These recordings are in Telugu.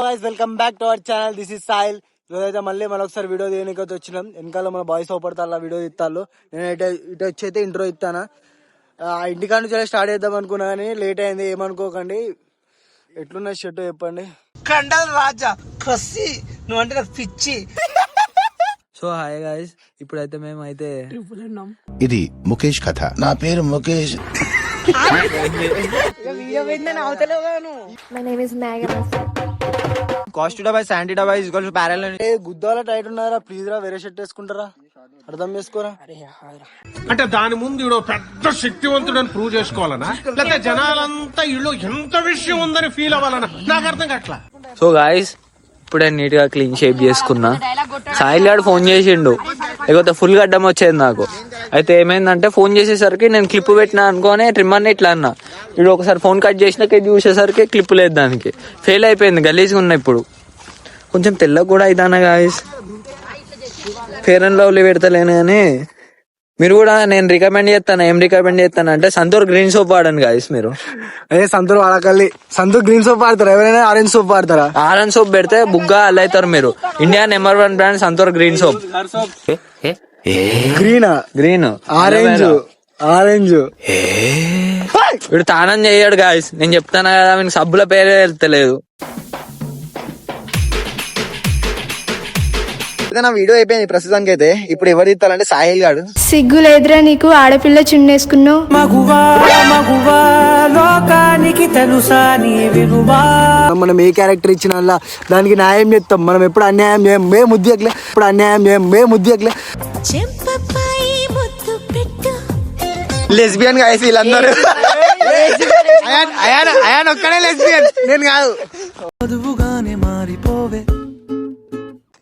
Guys welcome back to our channel. This is soil. ఈరోజైతే మళ్ళీ మరొకసారి వీడియో తీయడానికి వచ్చినాం. వెనకాల మన బాయ్స్ అవపడతా వీడియో ఇస్తాను. నేను ఇటు వచ్చి అయితే ఇంట్రో ఇస్తాను. ఇంటికాడ నుంచి స్టార్ట్ చేద్దాం అనుకున్నా కానీ లేట్ అయింది, ఏమనుకోకండి. ఎట్లున్న షర్ట్ చెప్పండి. కండల్ రాజా కసి నువ్వు అంటే నాకు పిచ్చి. సో హాయ్ గైస్, ఇప్పుడైతే మేము అయితే ఇది ముఖేష్ కథ. నా పేరు Mukesh. My name is Megan. గుద్దాల టైట్ ఉన్నారా? ప్లీజ్ రా, వేరే షర్ట్ వేసుకుంటారా? అర్థం చేసుకోరా. అంటే దాని ముందు ఈడో పెద్ద శక్తివంతుడని ప్రూవ్ చేసుకోవాలనా, లేకపోతే జనాలంతా ఈలో ఎంత విషయం ఉందని ఫీల్ అవ్వాలనా? నాకు అర్థం కావట్లా. సో గాయస్ ఇప్పుడే నీట్ గా క్లీన్ షేప్ చేసుకున్నా. సాయిల్ గారు ఫోన్ చేసిండు, లేకపోతే ఫుల్ గడ్డం వచ్చేది నాకు. అయితే ఏమైందంటే ఫోన్ చేసేసరికి నేను క్లిప్ పెట్టినా అనుకోని ట్రిమ్మర్ని ఇట్లా అన్నా. ఇప్పుడు ఒకసారి ఫోన్ కట్ చేసినాక ఇది చూసేసరికి క్లిప్ లేదు, దానికి ఫెయిల్ అయిపోయింది. గలీజ్గా ఉన్నా. ఇప్పుడు కొంచెం తెల్లగా కూడా అవుతానా గాయస్. ఫేర్ అండ్ లవ్లీ పెడతలేను కానీ మీరు కూడా నేను రికమెండ్ చేస్తాను. ఏం రికమెండ్ చేస్తాను అంటే సంతూర్ గ్రీన్ సోప్ వాడండి గాయస్. మీరు సంతూర్ వాడకల్లి. సంతూర్ గ్రీన్ సోప్ వాడతారా? ఎవరైనా ఆరెంజ్ సోప్ వాడతారా? ఆరెంజ్ సోప్ పెడితే బుగ్గా అల్లవుతారు మీరు. India number 1 brand Santoor green soap. గ్రీనా? Green, orange, orange. వీడు తానం చేయడు గాయస్. నేను చెప్తాను కదా, మీకు సబ్బుల పేరే వెళ్తలేదు. నా వీడియో అయిపోయింది ప్రస్తుతానికి. అయితే ఇప్పుడు ఎవరు ఇస్తారంటే సాహిల్ గాడు. సిగ్గు లేదురా నీకు, ఆడపిల్ల చున్నేసుకున్నావు. మనం ఏ క్యారెక్టర్ ఇచ్చినా దానికి న్యాయం చేస్తాం. మనం ఎప్పుడు అన్యాయం చేయం, మే ముద్దియట్లే. ఇప్పుడు అన్యాయం చేయం, మే ముద్దియట్లే. లెస్బియన్ గాయస్ వీళ్ళందరూ. అయాన్ ఒక్కడే లెస్బియన్, నేను కాదు.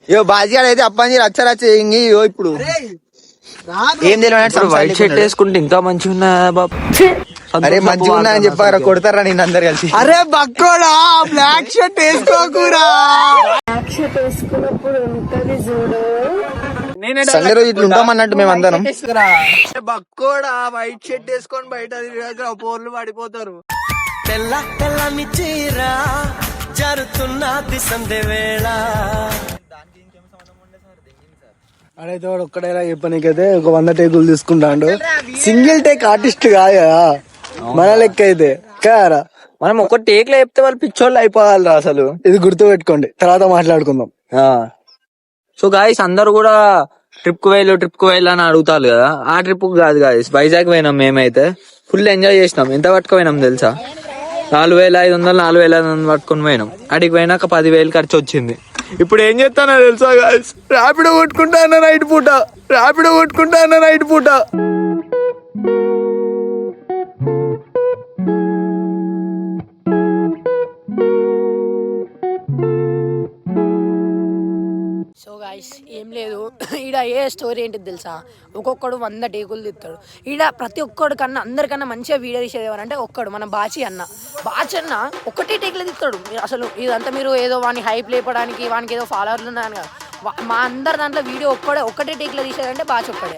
యో బాజీగాడు అయితే అప్పని రచ్చరచ్చ ఇప్పుడు ఏం తెలియదు. వైట్ షర్ట్ వేసుకుంటే ఇంకా మంచిగా ఉన్నా బాబు. అరే మంచిగా ఉన్నా అని చెప్పారా? కొడతారా నేను అందరు కలిసి? అరే బక్కోడా, బ్లాక్ షర్ట్ వేసుకోకూరా. సండే రోజు ఇట్లా ఉంటాం అన్నట్టు మేము అందరం. బక్కోడా వైట్ షర్ట్ వేసుకొని బయట పోర్లు పడిపోతారు. తెల్ల తెల్ల మిచ్చిరా జరుగుతున్నది సందే వేళ. అడైతే వాడు ఒక్కడైనా చెప్పనీకైతే ఒక 100 టేకులు తీసుకుంటాడు. సింగిల్ టేక్ ఆర్టిస్ట్ కాదు మన లెక్క అయితే కారా. మనం ఒక టేక్ లో చెప్తే వాళ్ళు పిచ్చోళ్ళు అయిపోవాలి అసలు. ఇది గుర్తు పెట్టుకోండి, తర్వాత మాట్లాడుకుందాం. సో గాయస్ అందరు కూడా ట్రిప్ కు వెళ్ళి అని అడుగుతారు కదా. ఆ ట్రిప్ కాదు గాయస్, వైజాగ్ పోయినాం. మేమైతే ఫుల్ ఎంజాయ్ చేసినాం. ఎంత పట్టుకుపోయినాం తెలుసా? 4500 4500 పట్టుకుని పోయినాం. అడిగి పోయినాక 10,000 ఖర్చు వచ్చింది. ఇప్పుడు ఏం చేస్తానో తెలుసా గాయస్? ర్యాపిడో కొట్టుకుంటా అన్న నైట్ పూట. సో గాయస్ ఏం లేదు, ఈడ ఏ స్టోరీ ఏంటిది తెలుసా? ఒక్కొక్కడు 100 టేకులు తీస్తాడు. ఈడ ప్రతి ఒక్కడు కన్నా అందరికన్నా మంచిగా వీడియో తీసేది ఎవరంటే ఒక్కడు మన బాచి అన్న ఒకటే టేకులు తీస్తాడు. అసలు ఇదంతా మీరు ఏదో వాడిని హైప్ లేపడానికి, వానికి ఏదో ఫాలోవర్లు ఉన్నాయని కదా. మా అందరి దాంట్లో వీడియో ఒకటే టేకులో తీసేదంటే బాచి ఒక్కడే.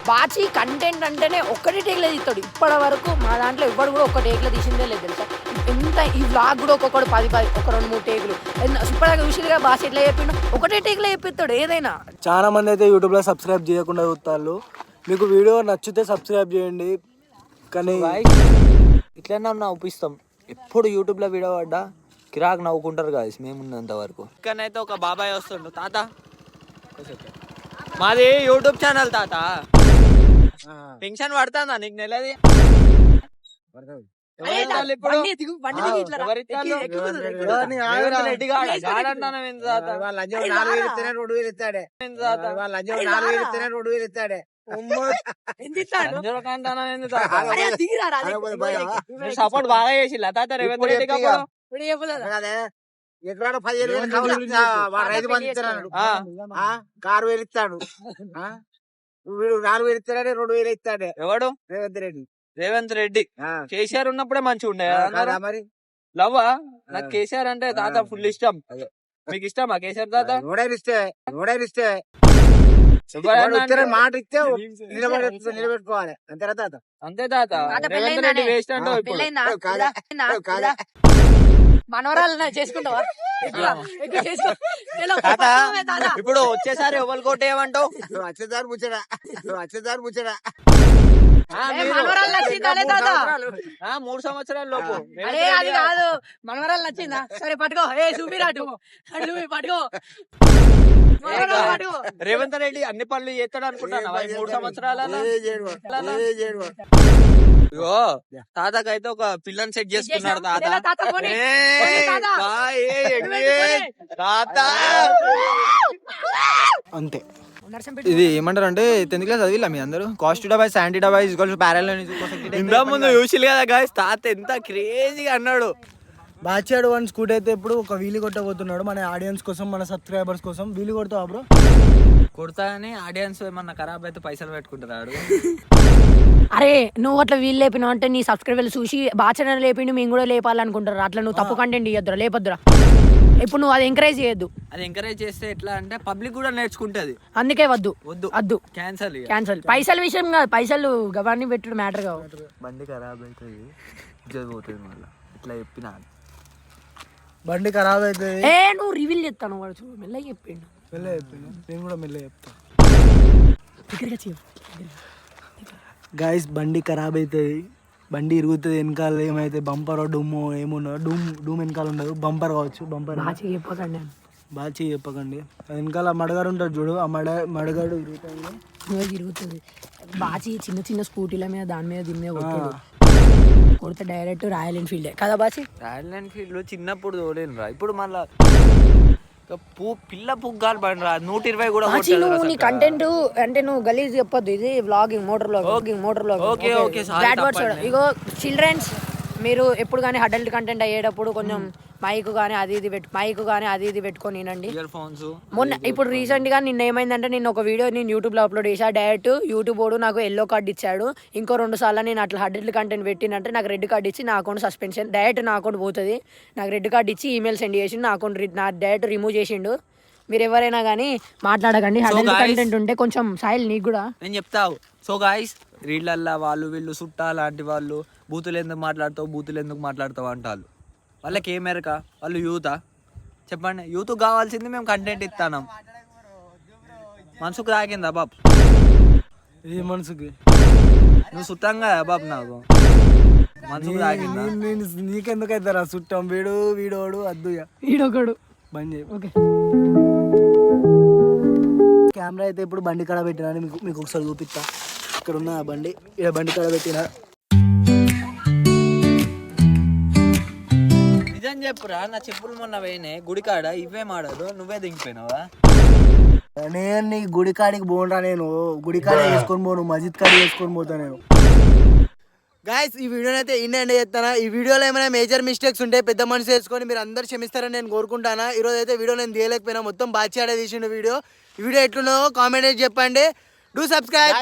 బాచి కంటెంట్ అంటేనే ఒక్కటే టేక్లో తీస్తాడు. ఇప్పటి వరకు మా దాంట్లో ఎవ్వడు కూడా ఒక్క టేక్లో తీసిందే లేదు తెలుసా. ఎంత ఈ వ్లాగ్ కూడా ఒక్కొక్కడు 10 ఒక 2-3 టేకులు. ఇప్పటిదాకా చూసిగా బాచి ఎట్లా చెప్పిండు, ఒకటే టేక్లో చెప్పిస్తాడు ఏదైనా. చాలా మంది అయితే యూట్యూబ్ లో సబ్స్క్రైబ్ చేయకుండా చూస్తారు. మీకు వీడియో నచ్చితే సబ్స్క్రైబ్ చేయండి. కానీ ఇట్లన్నా నవ్వుపిస్తాం. ఎప్పుడు యూట్యూబ్ లో వీడియో పడ్డా కిరాక్ నవ్వుకుంటారు గాయస్ మేమున్నంత వరకు. ఇక్కడైతే ఒక బాబాయ్ వస్తుండు. తాత మాది యూట్యూబ్ ఛానల్ తాత. పెన్షన్ పడుతుందా నీకు నెలది? సపోర్ట్ బాగా చేసి తాత రేవంత్ రెడ్డి ఎక్కడ 15,000 రైతు బంధు ఇస్తాడు, 6,000 ఇస్తాడు. వీడు 4,000 ఇస్తాడే, 2,000 ఇస్తాడే. ఎవడు? రేవంత్ రెడ్డి. కేసీఆర్ ఉన్నప్పుడే మంచిగా ఉండే మరి. లవ్వా నాకు కేసీఆర్ అంటే తాత ఫుల్ ఇష్టం. మీకు ఇష్టమా కేసీఆర్ తాత? నోడైనా ఇస్తే మాట ఇస్తే నిలబెట్టుకోవాలి అంతేనా తాత? అంతే తాత. రేవంత్ రెడ్డి వేస్ట్ అంటావు ఇప్పుడు. మనవరాలు చేసుకుంటావా? తాత ఇప్పుడు వచ్చేసారి ఎవరు కొట్టేయమంటావు? వచ్చేదారు ముచ్చరా 3 సంవత్సరాల లోపు. అరే అది కాదు, మనవరాలు నచ్చిందా? సరే పట్టుకో, చూపిరాటు పట్టుకో. రేవంత్ రెడ్డి అన్ని పనులు చేస్తాడు అనుకుంటాను 3 సంవత్సరాల. ఇగో తాతకైతే ఒక పిల్లని సెట్ చేసుకున్నాడు తాత. తాత అంతే. ఇది ఏమంటారు అంటే 10th క్లాస్ చదివిలా మీ అందరూ? కాస్టిడా బై శాంటిడా బై ప్యారల్ ఇందా ముందు చూసిలు కదా గాయస్, తాత ఎంత క్రేజీగా అన్నాడు. బాచాడు వన్ స్కూటీ అయితే ఇప్పుడు ఒక వీలు కొట్టబోతున్నాడు మన ఆడియన్స్ కోసం, మన సబ్స్క్రైబర్స్ కోసం. వీలు కొడతావా బ్రో? కొడతా అని ఆడియన్స్ ఏమన్నా ఖరాబ్ అయితే పైసలు పెట్టుకుంటున్నాడు. అరే నువ్వు అట్లా వీళ్ళు లేపినావు అంటే నీ సబ్స్క్రైబర్లు చూసి బాగా లేపిండు మేము కూడా లేపాలనుకుంటారు. అట్లా నువ్వు తప్పు కంటెంట్ ఇయ్యద్దురా, లేపొద్దురా. ఇప్పుడు నువ్వు అది ఎంకరేజ్ చేయొద్దు. అది ఎంకరేజ్ చేస్తే ఎట్లా అంటే పబ్లిక్ కూడా నేర్చుకుంటది. అందుకే వద్దు వద్దు క్యాన్సల్. పైసల విషయం కాదు, పైసలు గవాన్ని పెట్టుడు మ్యాటర్ కావు. బండి ఖరాబ్ అవుతుంది, పోతుంది మళ్ళీ ఇట్లా చెప్పిన. బండి ఖరాబ్ అవుతుంది. నువ్వు రివీల్ చేస్తాను వాడు చూడు, మెల్లగా చెప్పిండు. నేను కూడా మెల్ల చెప్తా. గాయస్ బండి ఖరాబ్ అవుతుంది, బండి ఇరుగుతుంది. వెనకాల ఏమైతే బంపర్ డూమో ఏమున్నా డూమ్ వెనకాల ఉండదు, బంపర్ కావచ్చు. బంపర్ చెప్పకండి, బాగా చెప్పకండి. వెనకాల మడగాడు ఉంటాడు చూడు, ఆ మడగాడు ఇరుగుతుంది. బాగా చిన్న చిన్న స్కూటీల మీద దాని మీద దీని మీద కొడితే డైరెక్ట్ రాయల్ ఎన్ఫీల్డ్ కదా బాచి. రాయల్ ఎన్ఫీల్డ్ చిన్నప్పుడు తోలేను రా, ఇప్పుడు మళ్ళా పిల్ల పుగ్గాలు బండి రా 120 కూడా. నువ్వు నీ కంటెంట్ అంటే నువ్వు గలీజ్ చెప్పొద్దు. ఇది వ్లాగింగ్, మోటార్ వ్లాగింగ్. ఇగో చిల్డ్రన్స్, మీరు ఎప్పుడు కానీ అడల్ట్ కంటెంట్ అయ్యేటప్పుడు కొంచెం మైక్ కానీ అది ఇది పెట్టుకొని వినండి. మొన్న ఇప్పుడు రీసెంట్ గా నిన్న ఏమైందంటే, నిన్న ఒక వీడియో నేను యూట్యూబ్ లో అప్లోడ్ చేసా. డైరెక్ట్ యూట్యూబ్ వాడు నాకు ఎల్లో కార్డ్ ఇచ్చాడు. ఇంకో 2 సార్లు నేను అట్లా అడల్ట్ కంటెంట్ పెట్టినంటే నాకు రెడ్ కార్డ్ ఇచ్చి నా అకౌంట్ సస్పెన్షన్, డైరెక్ట్ నా అకౌంట్ పోతుంది. నాకు రెడ్ కార్డ్ ఇచ్చి ఈమెయిల్ సెండ్ చేసి నా అకౌంట్ డైరెక్ట్ రిమూవ్ చేసిండు. మీరు ఎవరైనా కానీ మాట్లాడకండి, అడల్ట్ కంటెంట్ ఉంటే కొంచెం సాయిల్ నీకు కూడా నేను చెప్తావు. సో గాయస్, రీళ్ళల్లా వాళ్ళు వీళ్ళు చుట్టా లాంటి వాళ్ళు బూతులు ఎందుకు మాట్లాడతావు అంటారు. వాళ్ళకి ఏమేరక, వాళ్ళు యూతా? చెప్పండి, యూత్ కావాల్సింది మేము కంటెంట్ ఇస్తాం. మనసుకు తాకిందా బాబు? ఈ మనసుకి నువ్వు సుత్తంగా బాబు, నాకు మనసుకు తాకిందా? నీకెందుకు అవుతారా చుట్టం? వీడోడు అద్దుగా వీడొకడు బంద్ చేయి. ఓకే, కెమెరా అయితే ఇప్పుడు బండి కాడ పెట్టినా, మీకు ఒకసారి చూపిస్తా. ఇక్కడ ఉన్న బండి, ఇక్కడ బండి కాడ పెట్టినా. నిజం చెప్పురా, నా చెప్పులు మొన్న పోయినాయి గుడికాడ, ఇవే మాడదు, నువ్వే దిగిపోయినావా? నేను నీ గుడికాడికి పోనరా, నేను గుడికాడ వేసుకొని పోను, మస్జిద్ కాడ వేసుకొని పోతా నేను. గాయస్, ఈ వీడియోని అయితే ఎండ్ చేస్తాను. ఈ వీడియోలో ఏమైనా మేజర్ మిస్టేక్స్ ఉంటే పెద్ద మనసు వేసుకొని మీరు అందరు క్షమిస్తారని నేను కోరుకుంటాను. ఈరోజు అయితే వీడియో నేను తీయలేకపోయినా, మొత్తం బాగా తీసిండు వీడియో. ఈ వీడియో ఎట్లున్నో కామెంట్ చెప్పండి. Do subscribe.